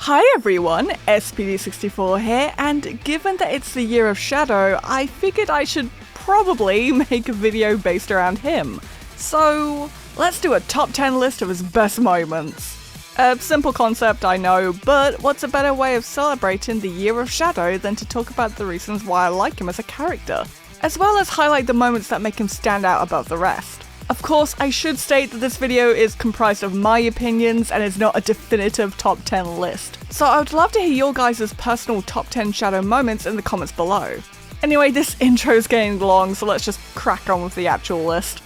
Hi everyone, SPD64 here, and given that it's the year of Shadow, I figured I should probably make a video based around him. So let's do a top 10 list of his best moments. A simple concept, I know, but what's a better way of celebrating the year of Shadow than to talk about the reasons why I like him as a character, as well as highlight the moments that make him stand out above the rest. Of course, I should state that this video is comprised of my opinions and is not a definitive top 10 list. So I would love to hear your guys' personal top 10 Shadow moments in the comments below. Anyway, this intro is getting long, so let's just crack on with the actual list.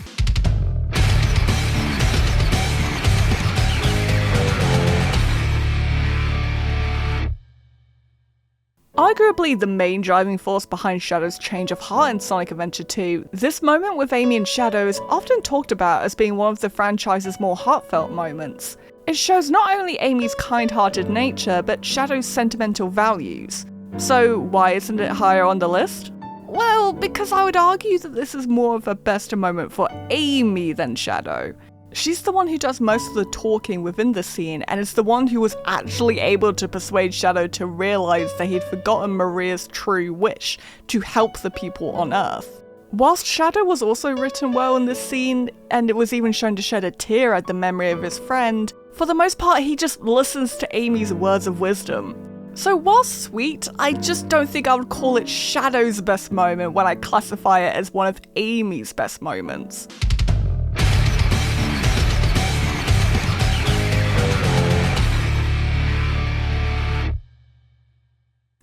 Arguably the main driving force behind Shadow's change of heart in Sonic Adventure 2, this moment with Amy and Shadow is often talked about as being one of the franchise's more heartfelt moments. It shows not only Amy's kind-hearted nature, but Shadow's sentimental values. So why isn't it higher on the list? Well, because I would argue that this is more of a best moment for Amy than Shadow. She's the one who does most of the talking within the scene, and is the one who was actually able to persuade Shadow to realize that he'd forgotten Maria's true wish, to help the people on Earth. Whilst Shadow was also written well in this scene, and it was even shown to shed a tear at the memory of his friend, for the most part he just listens to Amy's words of wisdom. So whilst sweet, I just don't think I would call it Shadow's best moment when I classify it as one of Amy's best moments.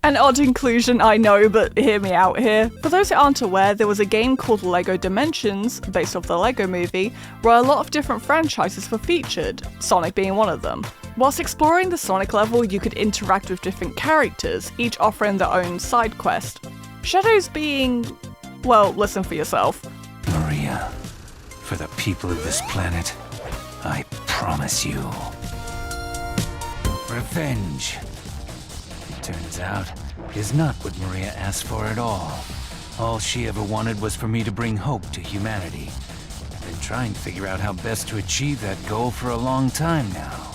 An odd inclusion, I know, but hear me out here. For those who aren't aware, there was a game called LEGO Dimensions, based off the LEGO movie, where a lot of different franchises were featured, Sonic being one of them. Whilst exploring the Sonic level, you could interact with different characters, each offering their own side quest. Shadow's being... well, listen for yourself. Maria, for the people of this planet, I promise you. Revenge. Turns out, is not what Maria asked for at all. All she ever wanted was for me to bring hope to humanity. I've been trying to figure out how best to achieve that goal for a long time now.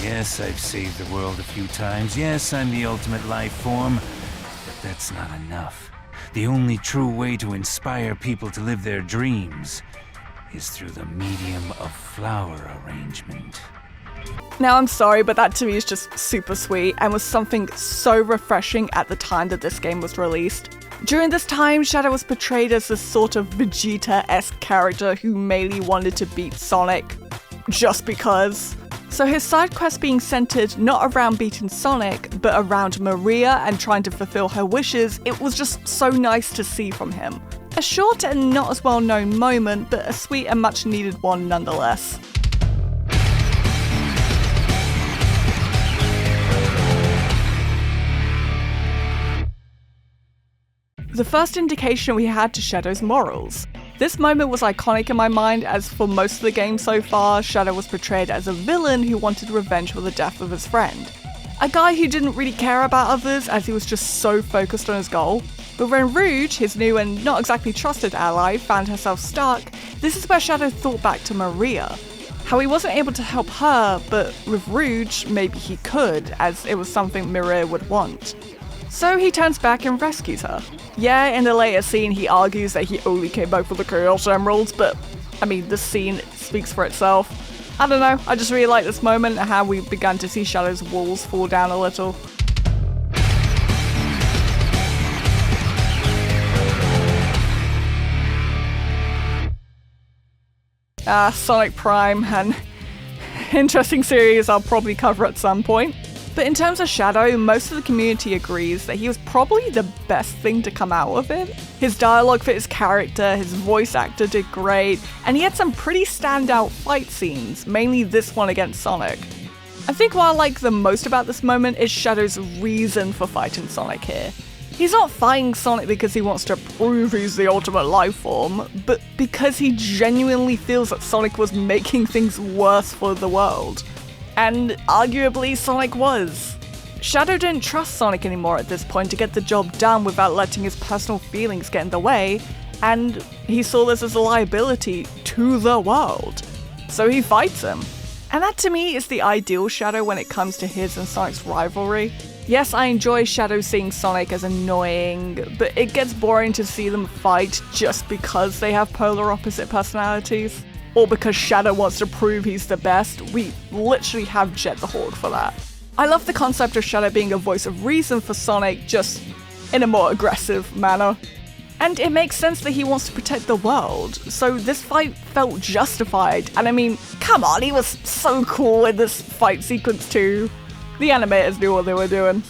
Yes, I've saved the world a few times. Yes, I'm the ultimate life form. But that's not enough. The only true way to inspire people to live their dreams is through the medium of flower arrangement. Now I'm sorry, but that to me is just super sweet and was something so refreshing at the time that this game was released. During this time, Shadow was portrayed as this sort of Vegeta-esque character who mainly wanted to beat Sonic, just because. So his side quest being centered not around beating Sonic, but around Maria and trying to fulfill her wishes, it was just so nice to see from him. A short and not as well known moment, but a sweet and much needed one nonetheless. The first indication we had to Shadow's morals. This moment was iconic in my mind, as for most of the game so far, Shadow was portrayed as a villain who wanted revenge for the death of his friend. A guy who didn't really care about others as he was just so focused on his goal. But when Rouge, his new and not exactly trusted ally, found herself stuck, this is where Shadow thought back to Maria. How he wasn't able to help her, but with Rouge, maybe he could, as it was something Maria would want. So he turns back and rescues her. Yeah, in the later scene he argues that he only came back for the Chaos Emeralds, but I mean, the scene speaks for itself. I don't know, I just really like this moment and how we began to see Shadow's walls fall down a little. Sonic Prime, an interesting series I'll probably cover at some point. But in terms of Shadow, most of the community agrees that he was probably the best thing to come out of it. His dialogue fit his character, his voice actor did great, and he had some pretty standout fight scenes, mainly this one against Sonic. I think what I like the most about this moment is Shadow's reason for fighting Sonic here. He's not fighting Sonic because he wants to prove he's the ultimate life form, but because he genuinely feels that Sonic was making things worse for the world. And arguably Sonic was. Shadow didn't trust Sonic anymore at this point to get the job done without letting his personal feelings get in the way, and he saw this as a liability to the world. So he fights him. And that to me is the ideal Shadow when it comes to his and Sonic's rivalry. Yes, I enjoy Shadow seeing Sonic as annoying, but it gets boring to see them fight just because they have polar opposite personalities. Or because Shadow wants to prove he's the best. We literally have Jet the Hawk for that. I love the concept of Shadow being a voice of reason for Sonic, just in a more aggressive manner. And it makes sense that he wants to protect the world, so this fight felt justified. And I mean, come on, he was so cool in this fight sequence too. The animators knew what they were doing.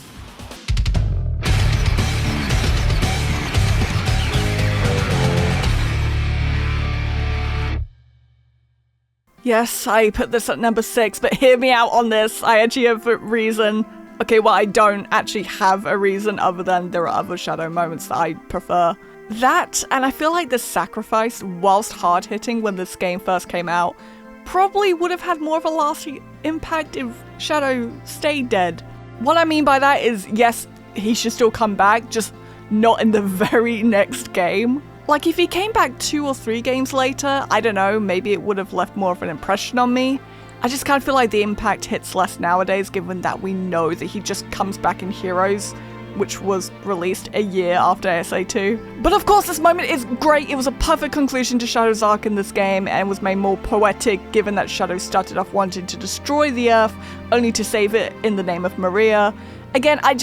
Yes, I put this at number 6, but hear me out on this. I actually have a reason. Okay, well, I don't actually have a reason other than there are other Shadow moments that I prefer. That, and I feel like the sacrifice, whilst hard-hitting when this game first came out, probably would have had more of a lasting impact if Shadow stayed dead. What I mean by that is, yes, he should still come back, just not in the very next game. Like, if he came back 2 or 3 games later, I don't know, maybe it would have left more of an impression on me. I just kind of feel like the impact hits less nowadays, given that we know that he just comes back in Heroes, which was released a year after SA2. But of course, this moment is great. It was a perfect conclusion to Shadow's arc in this game and was made more poetic given that Shadow started off wanting to destroy the Earth, only to save it in the name of Maria. Again, I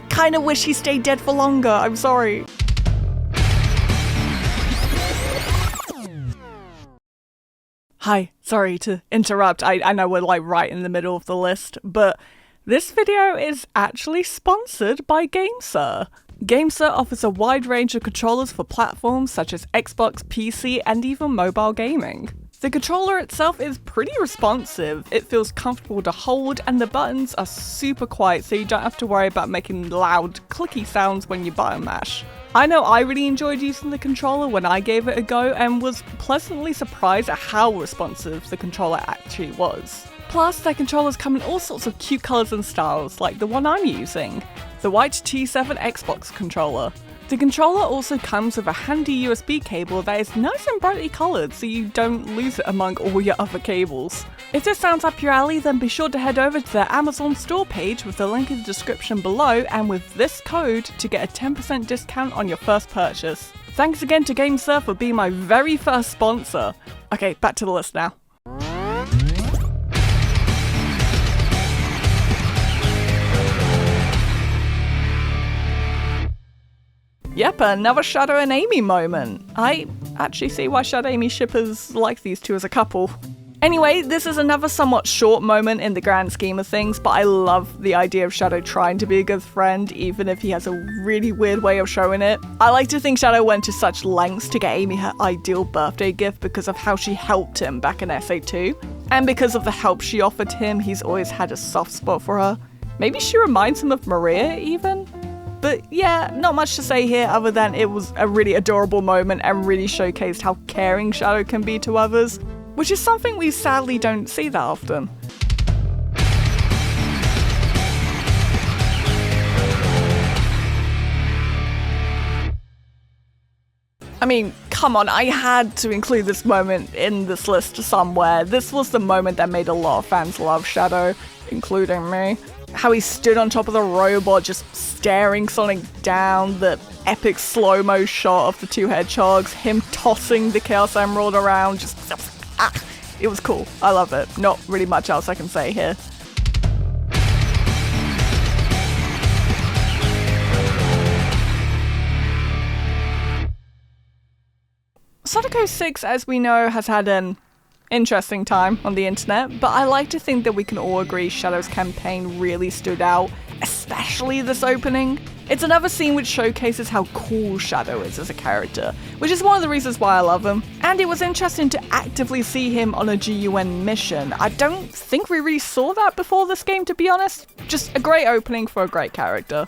kind of wish he stayed dead for longer. I'm sorry. Hi, sorry to interrupt. I know we're like right in the middle of the list, but this video is actually sponsored by GameSir. GameSir offers a wide range of controllers for platforms such as Xbox, PC, and even mobile gaming. The controller itself is pretty responsive, it feels comfortable to hold, and the buttons are super quiet so you don't have to worry about making loud, clicky sounds when you button mash. I know I really enjoyed using the controller when I gave it a go and was pleasantly surprised at how responsive the controller actually was. Plus, their controllers come in all sorts of cute colours and styles, like the one I'm using, the white T7 Xbox controller. The controller also comes with a handy USB cable that is nice and brightly coloured so you don't lose it among all your other cables. If this sounds up your alley, then be sure to head over to their Amazon store page with the link in the description below and with this code to get a 10% discount on your first purchase. Thanks again to GameSir for being my very first sponsor. Okay, back to the list now. Yep, another Shadow and Amy moment. I actually see why Shadow Amy shippers like these two as a couple. Anyway, this is another somewhat short moment in the grand scheme of things, but I love the idea of Shadow trying to be a good friend, even if he has a really weird way of showing it. I like to think Shadow went to such lengths to get Amy her ideal birthday gift because of how she helped him back in SA2. And because of the help she offered him, he's always had a soft spot for her. Maybe she reminds him of Maria, even? But yeah, not much to say here other than it was a really adorable moment and really showcased how caring Shadow can be to others, which is something we sadly don't see that often. I mean, come on, I had to include this moment in this list somewhere. This was the moment that made a lot of fans love Shadow, including me. How he stood on top of the robot just staring Sonic down, the epic slow-mo shot of the two hedgehogs, him tossing the Chaos Emerald around, it was cool. I love it. Not really much else I can say here. Sonic 06, as we know, has had an interesting time on the internet, but I like to think that we can all agree Shadow's campaign really stood out, especially this opening. It's another scene which showcases how cool Shadow is as a character, which is one of the reasons why I love him. And it was interesting to actively see him on a G.U.N mission. I don't think we really saw that before this game, to be honest. Just a great opening for a great character.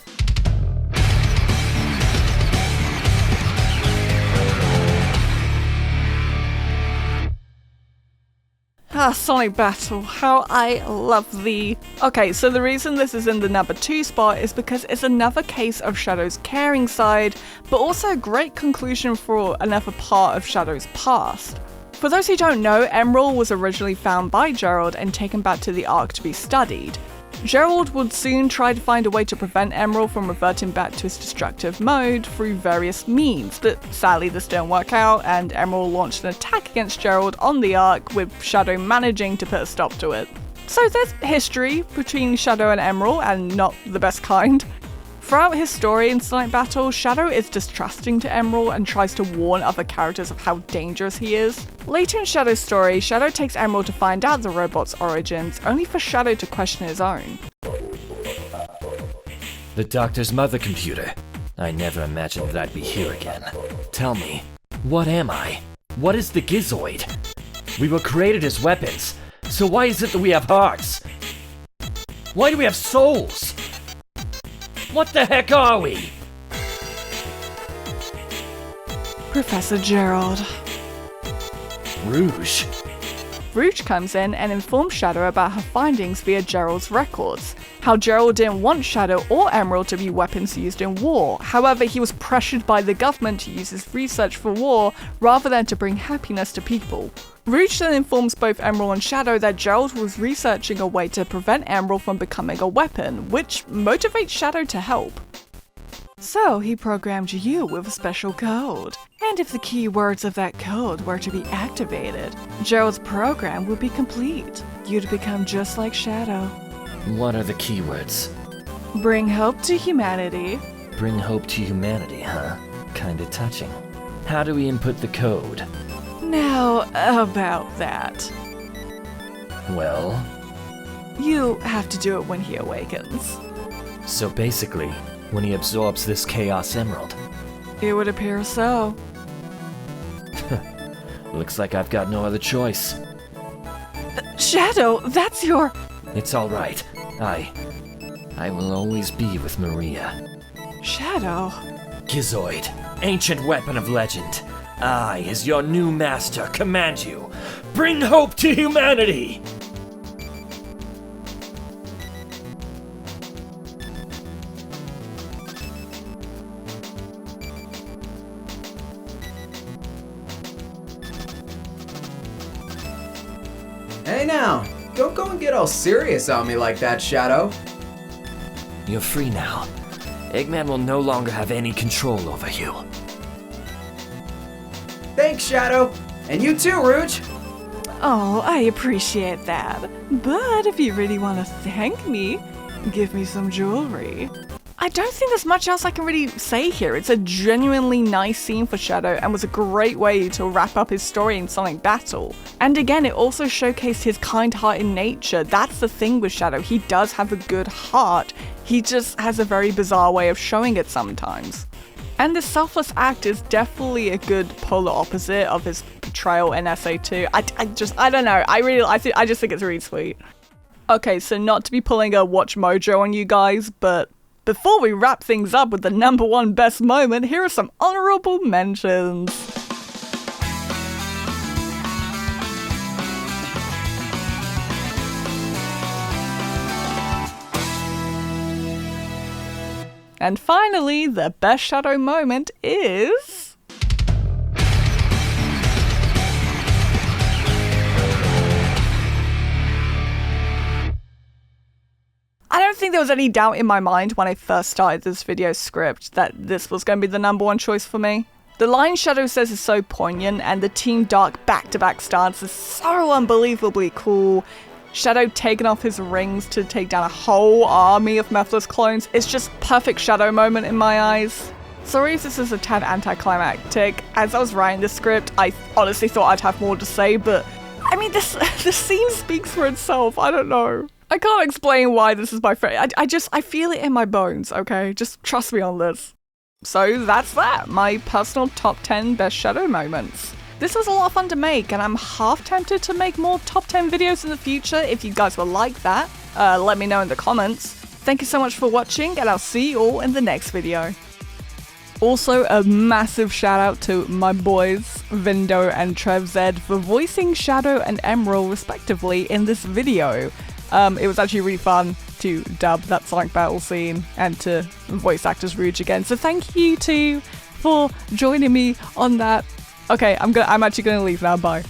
Sonic Battle, how I love thee. Okay, so the reason this is in the number 2 spot is because it's another case of Shadow's caring side, but also a great conclusion for another part of Shadow's past. For those who don't know, Emerl was originally found by Gerald and taken back to the Ark to be studied. Gerald would soon try to find a way to prevent Emerl from reverting back to his destructive mode through various means, but sadly this didn't work out and Emerl launched an attack against Gerald on the Ark, with Shadow managing to put a stop to it. So there's history between Shadow and Emerl, and not the best kind. Throughout his story in Sonic Battle, Shadow is distrusting to Emerl and tries to warn other characters of how dangerous he is. Later in Shadow's story, Shadow takes Emerl to find out the robot's origins, only for Shadow to question his own. The Doctor's mother computer. I never imagined that I'd be here again. Tell me, what am I? What is the Gizoid? We were created as weapons, so why is it that we have hearts? Why do we have souls? What the heck are we? Professor Gerald. Rouge. Rouge comes in and informs Shadow about her findings via Gerald's records. How Gerald didn't want Shadow or Emerald to be weapons used in war, however he was pressured by the government to use his research for war rather than to bring happiness to people. Rouge then informs both Emerald and Shadow that Gerald was researching a way to prevent Emerald from becoming a weapon, which motivates Shadow to help. So he programmed you with a special code, and if the keywords of that code were to be activated, Gerald's program would be complete. You'd become just like Shadow. What are the keywords? Bring hope to humanity. Bring hope to humanity, huh? Kinda touching. How do we input the code? Now, about that. Well? You have to do it when he awakens. So basically, when he absorbs this Chaos Emerald. It would appear so. Looks like I've got no other choice. Shadow, that's your... It's alright. I will always be with Maria. Shadow? Gizoid, ancient weapon of legend. I, as your new master, command you. Bring hope to humanity! Hey now, don't go and get all serious on me like that, Shadow. You're free now. Eggman will no longer have any control over you. Thanks, Shadow. And you too, Rouge. Oh, I appreciate that. But if you really want to thank me, give me some jewelry. I don't think there's much else I can really say here. It's a genuinely nice scene for Shadow and was a great way to wrap up his story in Sonic Battle. And again, it also showcased his kind-hearted nature. That's the thing with Shadow. He does have a good heart. He just has a very bizarre way of showing it sometimes. And this selfless act is definitely a good polar opposite of his portrayal in SA2. I don't know. I just think it's really sweet. Okay, so not to be pulling a Watch Mojo on you guys, but before we wrap things up with the #1 best moment, here are some honorable mentions. And finally, the best Shadow moment is... I don't think there was any doubt in my mind when I first started this video script that this was going to be the #1 choice for me. The line Shadow says is so poignant, and the Team Dark back-to-back stance is so unbelievably cool. Shadow taking off his rings to take down a whole army of Mephiles clones. It's just perfect Shadow moment in my eyes. Sorry if this is a tad anticlimactic. As I was writing this script, I honestly thought I'd have more to say, but I mean, this scene speaks for itself. I don't know. I can't explain why this is my favorite. I feel it in my bones, okay? Just trust me on this. So that's that, my personal top 10 best Shadow moments. This was a lot of fun to make, and I'm half tempted to make more top 10 videos in the future if you guys will like that. Let me know in the comments. Thank you so much for watching, and I'll see you all in the next video. Also, a massive shout out to my boys, Vindo and Trev Zed, for voicing Shadow and Emerl respectively in this video. It was actually really fun to dub that Sonic Battle scene and to voice act as Rouge again. So thank you two for joining me on that. Okay, I'm actually gonna leave now. Bye.